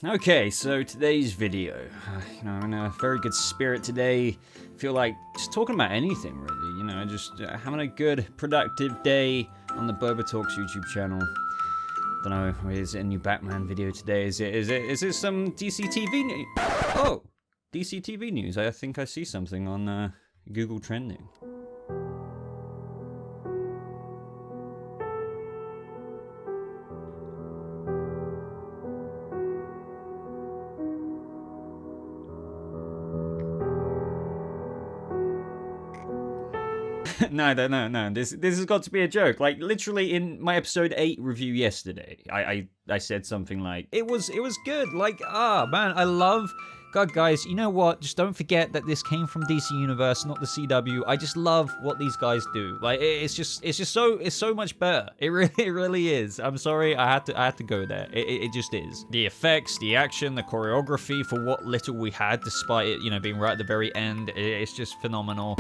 Okay, so today's video, I'm in a very good spirit today. Feel like just talking about anything really, just having a good, productive day on the BobaTalks YouTube channel. Don't know, is it a new Batman video today? Is it some DC TV news? Oh, DC TV news. I think I see something on Google Trending. No. This has got to be a joke. Like literally in my episode 8 review yesterday, I said something like it was good. Like man, I love. God, guys, you know what? Just don't forget that this came from DC Universe, not the CW. I just love what these guys do. Like it's so much better. It really is. I'm sorry, I had to go there. It just is. The effects, the action, the choreography for what little we had, despite it, being right at the very end, it's just phenomenal.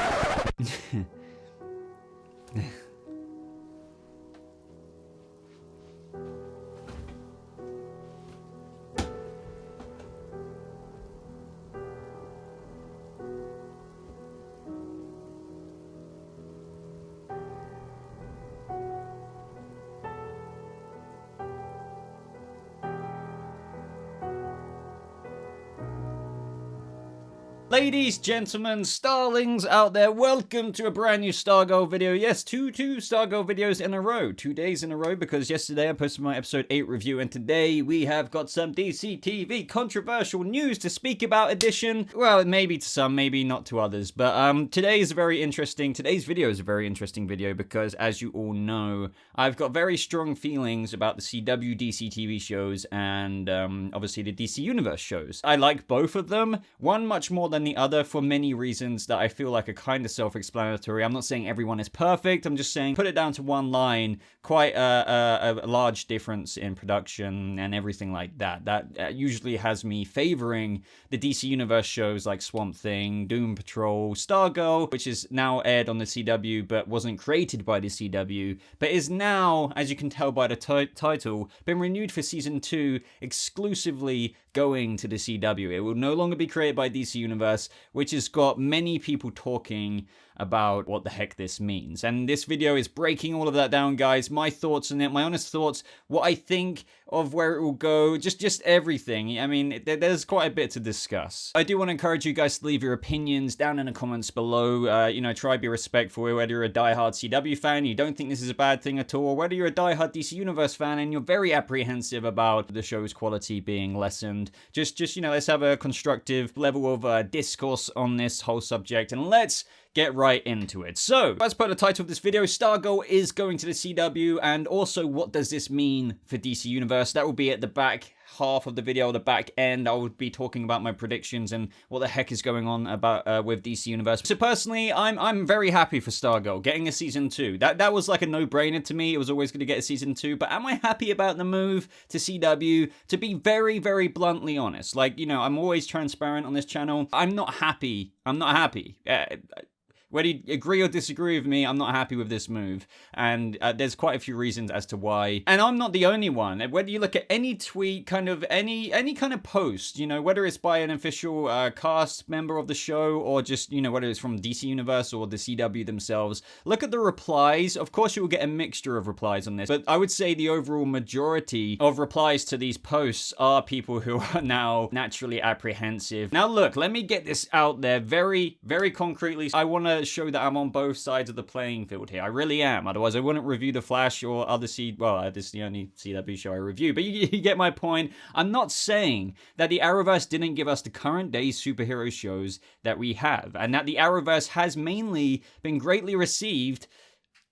Ladies, gentlemen, starlings out there, welcome to a brand new Stargirl video. Yes, two Stargirl videos in a row. 2 days in a row because yesterday I posted my episode 8 review and today we have got some DC TV controversial news to speak about edition. Well, maybe to some, maybe not to others. But today's video is a very interesting video because as you all know, I've got very strong feelings about the CW DC TV shows and obviously the DC Universe shows. I like both of them, one much more than the other for many reasons that I feel like are kind of self-explanatory. I'm not saying everyone is perfect. I'm just saying put it down to one line, quite a large difference in production and everything like that. That usually has me favoring the DC Universe shows like Swamp Thing, Doom Patrol, Stargirl, which is now aired on the CW but wasn't created by the CW, but is now, as you can tell by the title, been renewed for season 2 exclusively going to the CW. It will no longer be created by DC Universe, which has got many people talking about what the heck this means. And this video is breaking all of that down, guys. My thoughts on it, my honest thoughts, what I think of where it will go, just everything. I mean, there's quite a bit to discuss. I do want to encourage you guys to leave your opinions down in the comments below. Try to be respectful, whether you're a diehard CW fan, you don't think this is a bad thing at all, or whether you're a diehard DC Universe fan and you're very apprehensive about the show's quality being lessened. Just let's have a constructive level of discourse on this whole subject, and let's get right into it. So, as per the title of this video, Stargirl is going to the CW, and also what does this mean for DC Universe? That will be at the back half of the video, the back end. I will be talking about my predictions and what the heck is going on about with DC Universe. So personally, I'm very happy for Stargirl getting a season 2. That was like a no-brainer to me. It was always going to get a season 2. But am I happy about the move to CW? To be very, very bluntly honest, I'm always transparent on this channel. I'm not happy. Whether you agree or disagree with me, I'm not happy with this move. And there's quite a few reasons as to why. And I'm not the only one. Whether you look at any tweet, any kind of post, whether it's by an official cast member of the show or just, whether it's from DC Universe or the CW themselves, look at the replies. Of course, you will get a mixture of replies on this. But I would say the overall majority of replies to these posts are people who are now naturally apprehensive. Now, look, let me get this out there very, very concretely. I want to show that I'm on both sides of the playing field here. I really am. Otherwise, I wouldn't review The Flash or other this is the only CW show I review. But you get my point. I'm not saying that the Arrowverse didn't give us the current day superhero shows that we have, and that the Arrowverse has mainly been greatly received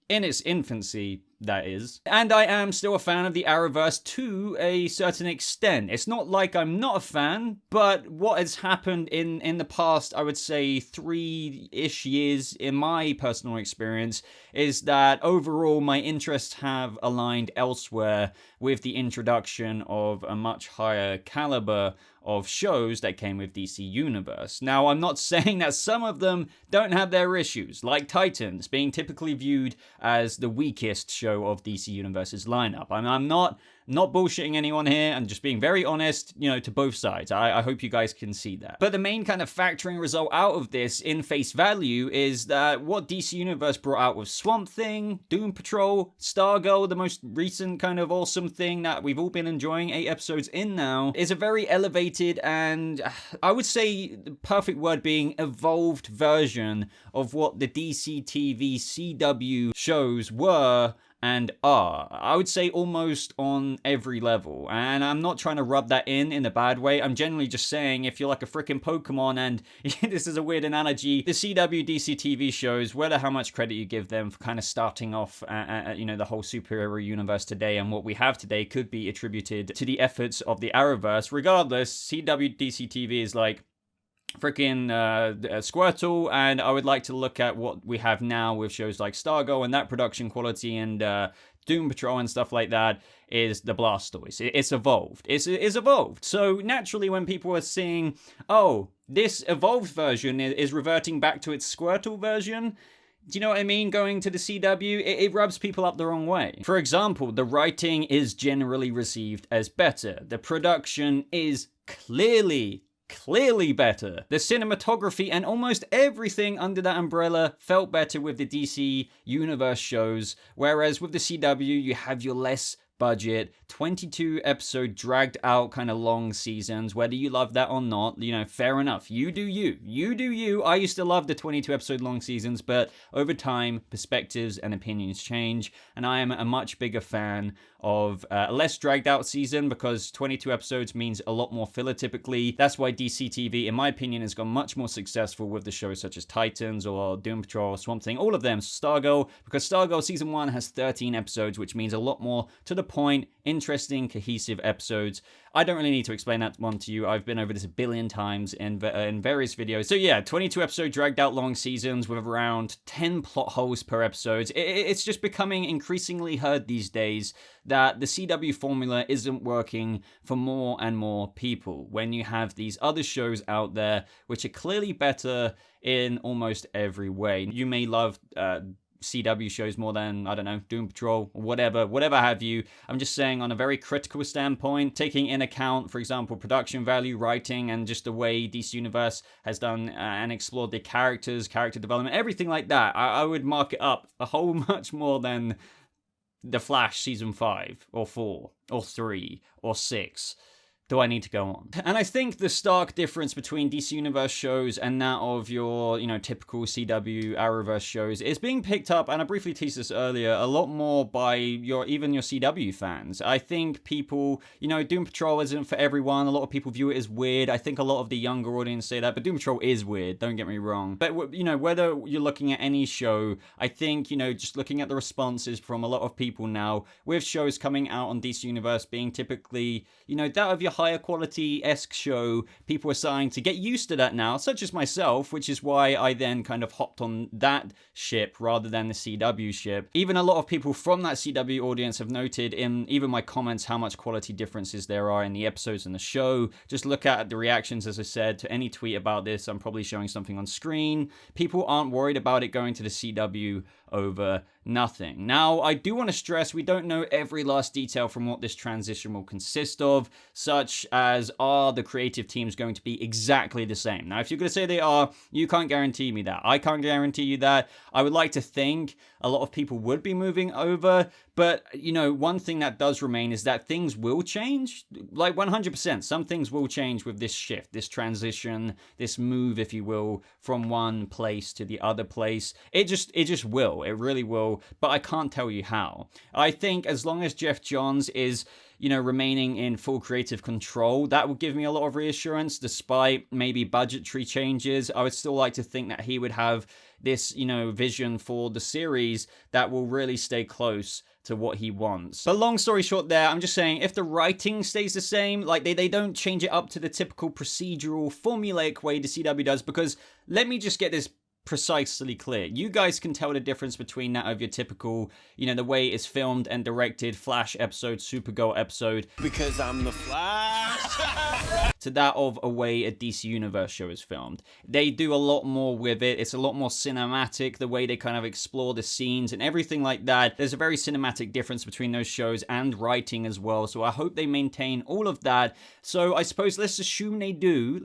in its infancy, that is. And I am still a fan of the Arrowverse to a certain extent. It's not like I'm not a fan, but what has happened in the past, I would say 3-ish years in my personal experience, is that overall my interests have aligned elsewhere with the introduction of a much higher caliber of shows that came with DC Universe. Now, I'm not saying that some of them don't have their issues, like Titans being typically viewed as the weakest show of DC Universe's lineup. I'm not Not bullshitting anyone here and just being very honest, to both sides. I hope you guys can see that. But the main kind of factoring result out of this in face value is that what DC Universe brought out with Swamp Thing, Doom Patrol, Stargirl, the most recent kind of awesome thing that we've all been enjoying 8 episodes in now, is a very elevated and I would say the perfect word being evolved version of what the DC TV CW shows were and are. I would say almost on every level. And I'm not trying to rub that in a bad way. I'm generally just saying if you're like a freaking Pokemon, and this is a weird analogy, the CW DC TV shows, whether how much credit you give them for kind of starting off, the whole superhero universe today and what we have today could be attributed to the efforts of the Arrowverse. Regardless, CW DC TV is like freaking Squirtle, and I would like to look at what we have now with shows like Stargirl and that production quality and Doom Patrol and stuff like that is the Blastoise. It's evolved. It's evolved. So naturally when people are seeing, oh, this evolved version is reverting back to its Squirtle version, do you know what I mean? Going to the CW, it rubs people up the wrong way. For example, the writing is generally received as better. The production is clearly better. The cinematography and almost everything under that umbrella felt better with the DC Universe shows, whereas with the CW, you have your less budget, 22 episode dragged out kind of long seasons, whether you love that or not, fair enough. You do you. I used to love the 22 episode long seasons, but over time, perspectives and opinions change, and I am a much bigger fan of a less dragged out season because 22 episodes means a lot more filler typically. That's why DC TV, in my opinion, has gone much more successful with the shows such as Titans or Doom Patrol, Swamp Thing, all of them, Stargirl, because Stargirl season 1 has 13 episodes, which means a lot more to the point, interesting, cohesive episodes. I don't really need to explain that one to you. I've been over this a billion times in various videos. So yeah, 22 episode dragged out long seasons with around 10 plot holes per episode. It's just becoming increasingly heard these days that the CW formula isn't working for more and more people when you have these other shows out there which are clearly better in almost every way. You may love CW shows more than, I don't know, Doom Patrol or whatever have you. I'm just saying on a very critical standpoint, taking in account, for example, production value, writing, and just the way DC Universe has done and explored the characters, character development, everything like that. I would mark it up a whole much more than The Flash season 5 or 4 or 3 or 6. Do I need to go on? And I think the stark difference between DC Universe shows and that of your, typical CW Arrowverse shows is being picked up, and I briefly teased this earlier, a lot more by even your CW fans. I think people, Doom Patrol isn't for everyone. A lot of people view it as weird. I think a lot of the younger audience say that, but Doom Patrol is weird, don't get me wrong. But, whether you're looking at any show, I think, just looking at the responses from a lot of people now, with shows coming out on DC Universe being typically, that of your higher quality-esque show, people are starting to get used to that now, such as myself, which is why I then kind of hopped on that ship rather than the CW ship. Even a lot of people from that CW audience have noted in even my comments how much quality differences there are in the episodes and the show. Just look at the reactions, as I said, to any tweet about this. I'm probably showing something on screen. People aren't worried about it going to the CW over nothing. Now, I do want to stress we don't know every last detail from what this transition will consist of, such as are the creative teams going to be exactly the same? Now, if you're going to say they are, you can't guarantee me that. I can't guarantee you that. I would like to think a lot of people would be moving over, but, one thing that does remain is that things will change, like 100%. Some things will change with this shift, this transition, this move, if you will, from one place to the other place. It just will. It really will, but I can't tell you how. I think as long as Jeff Johns is, remaining in full creative control, that would give me a lot of reassurance. Despite maybe budgetary changes, I would still like to think that he would have this, vision for the series that will really stay close to what he wants. But long story short there, I'm just saying if the writing stays the same, like they don't change it up to the typical procedural formulaic way the CW does, because let me just get this precisely clear. You guys can tell the difference between that of your typical, the way it's filmed and directed Flash episode, Supergirl episode. Because I'm the Flash. to that of a way a DC Universe show is filmed. They do a lot more with it. It's a lot more cinematic, the way they kind of explore the scenes and everything like that. There's a very cinematic difference between those shows and writing as well. So I hope they maintain all of that. So I suppose let's assume they do.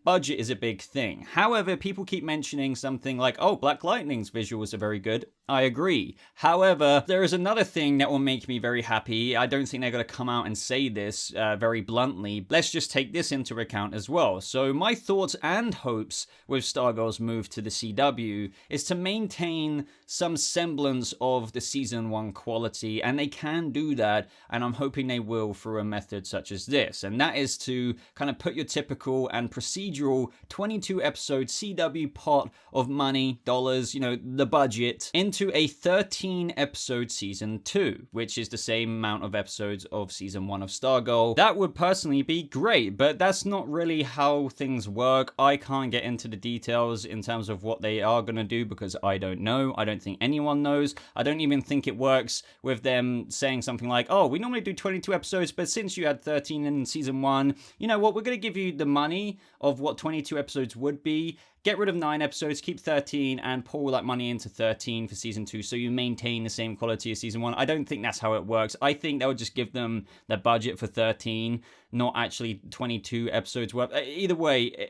Budget is a big thing. However, people keep mentioning something like, oh, Black Lightning's visuals are very good. I agree. However, there is another thing that will make me very happy. I don't think they're going to come out and say this very bluntly. Let's just take this into account as well. So my thoughts and hopes with Stargirl's move to the CW is to maintain some semblance of the season 1 quality, and they can do that, and I'm hoping they will through a method such as this, and that is to kind of put your typical and procedural 22 episode CW pot of money, dollars, the budget, into a 13 episode season 2, which is the same amount of episodes of season 1 of Stargirl. That would personally be great, but that's not really how things work. I can't get into the details in terms of what they are going to do because I don't know. I don't think anyone knows. I don't even think it works with them saying something like, oh, we normally do 22 episodes, but since you had 13 in season 1, you know what, we're going to give you the money of what 22 episodes would be. Get rid of 9 episodes, keep 13, and pour all that money into 13 for season 2, so you maintain the same quality as season 1. I don't think that's how it works. I think they'll just give them the budget for 13, not actually 22 episodes worth. Either way,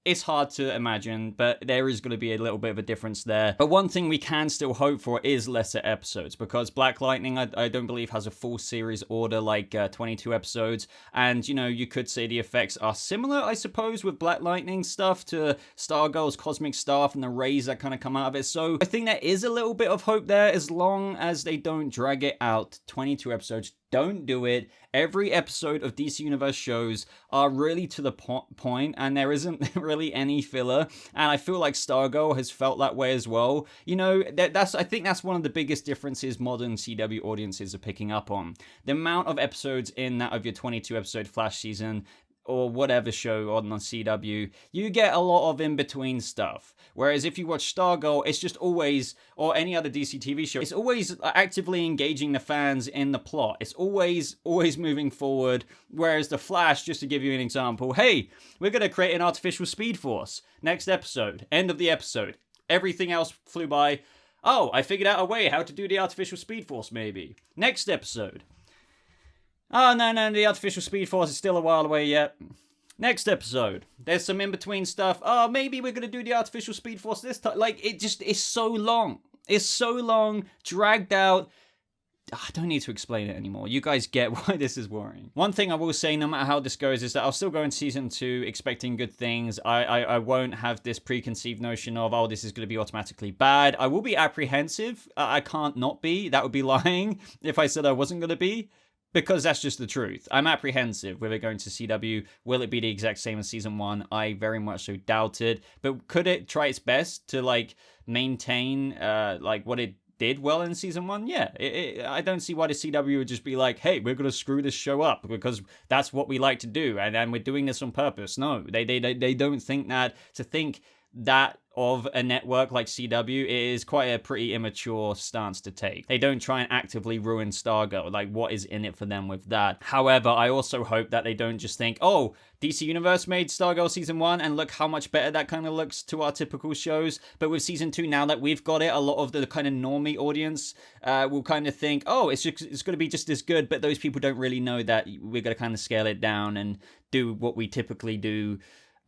it's hard to imagine, but there is going to be a little bit of a difference there. But one thing we can still hope for is lesser episodes, because Black Lightning, I don't believe, has a full series order like 22 episodes. And, you could say the effects are similar, I suppose, with Black Lightning stuff to Stargirl's cosmic staff and the rays that kind of come out of it. So I think there is a little bit of hope there, as long as they don't drag it out 22 episodes. Don't do it. Every episode of DC Universe shows are really to the point, and there isn't really any filler. And I feel like Stargirl has felt that way as well. I think that's one of the biggest differences modern CW audiences are picking up on. The amount of episodes in that of your 22 episode Flash season, or whatever show on the CW, you get a lot of in-between stuff. Whereas if you watch Stargirl, it's just always, or any other DC TV show, it's always actively engaging the fans in the plot. It's always moving forward. Whereas The Flash, just to give you an example, hey, we're going to create an artificial speed force. Next episode, end of the episode. Everything else flew by. Oh, I figured out a way how to do the artificial speed force, maybe. Next episode. Oh, no, the artificial speed force is still a while away yet. Next episode, there's some in-between stuff. Oh, maybe we're going to do the artificial speed force this time. Like, it just is so long. It's so long, dragged out. I don't need to explain it anymore. You guys get why this is worrying. One thing I will say, no matter how this goes, is that I'll still go into season 2 expecting good things. I won't have this preconceived notion of, oh, this is going to be automatically bad. I will be apprehensive. I can't not be. That would be lying if I said I wasn't going to be. Because that's just the truth. I'm apprehensive with it going to CW. Will it be the exact same as season 1? I very much so doubt it. But could it try its best to maintain what it did well in season 1? Yeah. I don't see why the CW would just be like, hey, we're going to screw this show up because that's what we like to do, and we're doing this on purpose. No, they don't think that. To think that of a network like CW is quite a pretty immature stance to take. They don't try and actively ruin Stargirl. Like, what is in it for them with that? However, I also hope that they don't just think, oh, DC Universe made Stargirl season 1 and look how much better that kind of looks to our typical shows. But with season 2, now that we've got it, a lot of the kind of normie audience will kind of think, oh, it's going to be just as good, but those people don't really know that we're going to kind of scale it down and do what we typically do.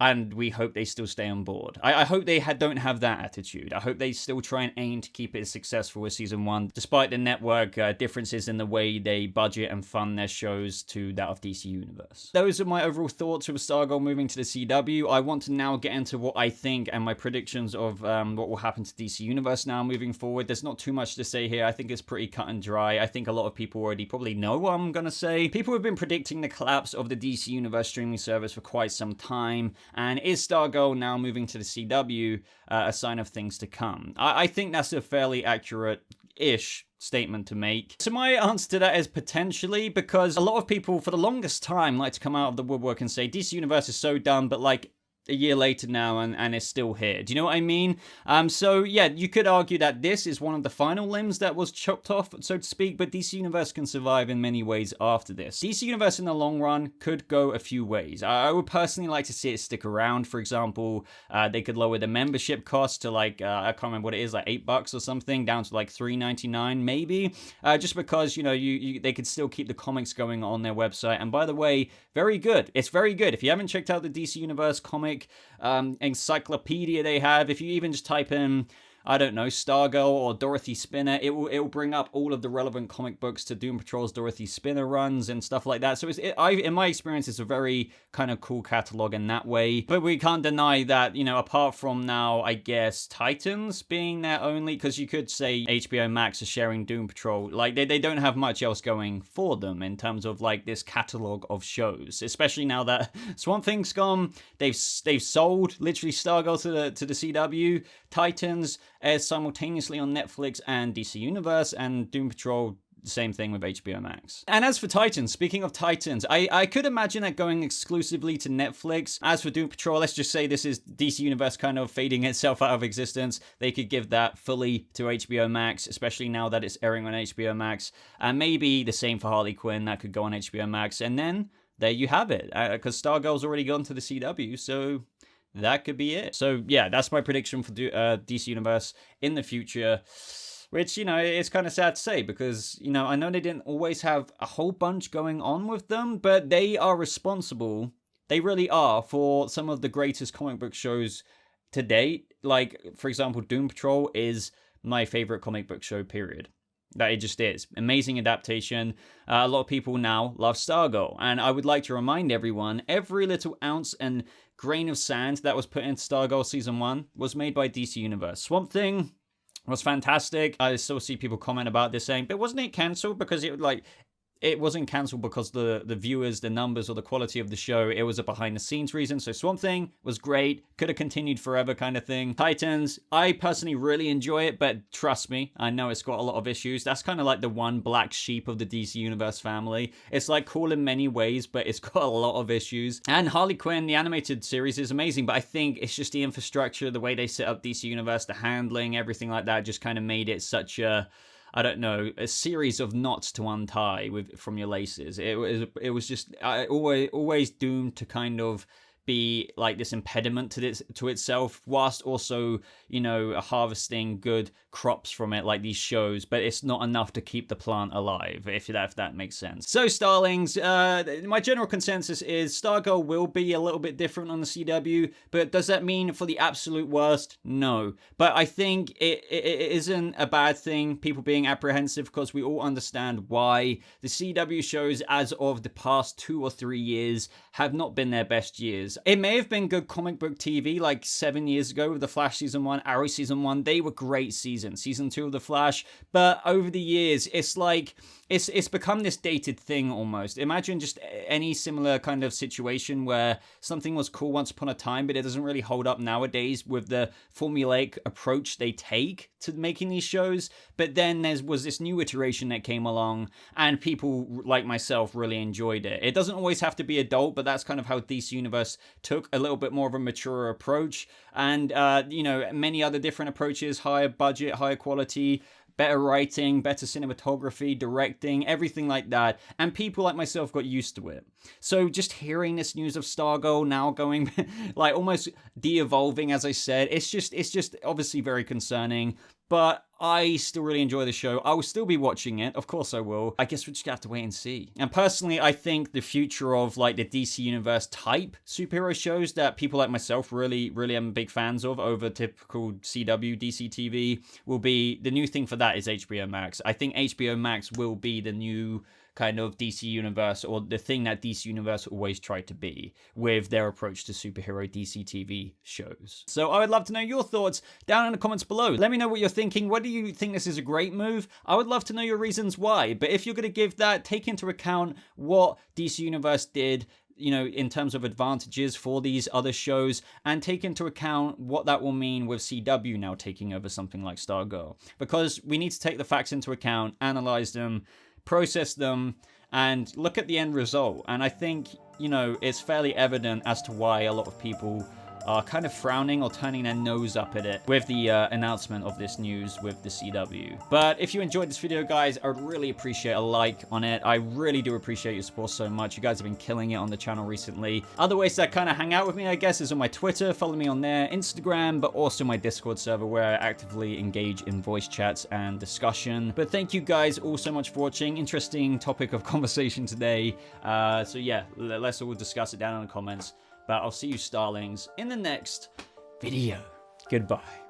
And we hope they still stay on board. I hope they don't have that attitude. I hope they still try and aim to keep it as successful as season 1, despite the network differences in the way they budget and fund their shows to that of DC Universe. Those are my overall thoughts with Stargirl moving to the CW. I want to now get into what I think and my predictions of what will happen to DC Universe now moving forward. There's not too much to say here. I think it's pretty cut and dry. I think a lot of people already probably know what I'm going to say. People have been predicting the collapse of the DC Universe streaming service for quite some time. And is Stargirl now moving to the CW a sign of things to come? I think that's a fairly accurate-ish statement to make. So my answer to that is potentially, because a lot of people for the longest time like to come out of the woodwork and say DC Universe is so dumb, but a year later now, and it's still here. Do you know what I mean? So yeah, you could argue that this is one of the final limbs that was chopped off, so to speak, but DC Universe can survive in many ways after this. DC Universe in the long run could go a few ways. I would personally like to see it stick around. For example, they could lower the membership cost to like, I can't remember what it is, like $8 or something, down to like $3.99 maybe, just because, you know, they could still keep the comics going on their website. And by the way, very good. It's very good. If you haven't checked out the DC Universe comic encyclopedia they have, if you even just type in, I don't know, Stargirl or Dorothy Spinner, it will bring up all of the relevant comic books to Doom Patrol's Dorothy Spinner runs and stuff like that. So in my experience, it's a very kind of cool catalog in that way. But we can't deny that, you know, apart from now, I guess, Titans being there only, because you could say HBO Max is sharing Doom Patrol. Like, they don't have much else going for them in terms of, like, this catalog of shows. Especially now that Swamp Thing's gone, they've sold, literally, Stargirl to the CW. Titans airs simultaneously on Netflix and DC Universe, and Doom Patrol, same thing with HBO Max. And as for Titans, speaking of Titans, I could imagine that going exclusively to Netflix. As for Doom Patrol, let's just say this is DC Universe kind of fading itself out of existence. They could give that fully to HBO Max, especially now that it's airing on HBO Max. And maybe the same for Harley Quinn, that could go on HBO Max. And then there you have it, because Stargirl's already gone to the CW, so that could be it. So yeah, that's my prediction for DC Universe in the future, which, you know, it's kind of sad to say because, you know, I know they didn't always have a whole bunch going on with them, but they are responsible. They really are for some of the greatest comic book shows to date. Like, for example, Doom Patrol is my favorite comic book show, period. That it just is. Amazing adaptation. A lot of people now love Stargirl. And I would like to remind everyone, every little ounce and grain of sand that was put into Stargirl Season 1 was made by DC Universe. Swamp Thing was fantastic. I still see people comment about this saying, but wasn't it cancelled because it wasn't cancelled because the viewers, the numbers, or the quality of the show. It was a behind-the-scenes reason. So Swamp Thing was great. Could have continued forever kind of thing. Titans, I personally really enjoy it, but trust me, I know it's got a lot of issues. That's kind of like the one black sheep of the DC Universe family. It's like cool in many ways, but it's got a lot of issues. And Harley Quinn, the animated series, is amazing, but I think it's just the infrastructure, the way they set up DC Universe, the handling, everything like that just kind of made it such a, I don't know, a series of knots to untie from your laces. It was just always doomed to kind of be like this impediment to itself, whilst also, you know, harvesting good crops from it, like these shows, but it's not enough to keep the plant alive, if that makes sense. So Starlings, my general consensus is Stargirl will be a little bit different on the CW, but does that mean for the absolute worst? No. But I think it isn't a bad thing, people being apprehensive, because we all understand why. The CW shows as of the past 2 or 3 years have not been their best years. It may have been good comic book TV like 7 years ago with The Flash Season 1, Arrow Season 1. They were great seasons. Season 2 of The Flash. But over the years, it's like, it's become this dated thing almost. Imagine just any similar kind of situation where something was cool once upon a time, but it doesn't really hold up nowadays with the formulaic approach they take to making these shows. But then there was this new iteration that came along, and people like myself really enjoyed it. It doesn't always have to be adult, but that's kind of how DC Universe took a little bit more of a mature approach. And, you know, many other different approaches, higher budget, higher quality, better writing, better cinematography, directing, everything like that. And people like myself got used to it. So just hearing this news of Stargirl now going, like, almost de-evolving, as I said, it's just obviously very concerning. But I still really enjoy the show. I will still be watching it. Of course I will. I guess we just have to wait and see. And personally, I think the future of like the DC Universe type superhero shows that people like myself really am big fans of over typical CW, DC TV will be, the new thing for that is HBO Max. I think HBO Max will be the new kind of DC Universe, or the thing that DC Universe always tried to be with their approach to superhero DC TV shows. So I would love to know your thoughts down in the comments below. Let me know what you're thinking. Whether you think this is a great move, I would love to know your reasons why. But if you're going to give that, take into account what DC Universe did, you know, in terms of advantages for these other shows, and take into account what that will mean with CW now taking over something like Stargirl. Because we need to take the facts into account, analyze them, process them, and look at the end result. And I think, you know, it's fairly evident as to why a lot of people are kind of frowning or turning their nose up at it with the announcement of this news with the CW. But if you enjoyed this video, guys, I would really appreciate a like on it. I really do appreciate your support so much. You guys have been killing it on the channel recently. Other ways to kind of hang out with me, I guess, is on my Twitter. Follow me on there, Instagram, but also my Discord server where I actively engage in voice chats and discussion. But thank you guys all so much for watching. Interesting topic of conversation today. So yeah, let's all discuss it down in the comments. But I'll see you, starlings, in the next video. Goodbye.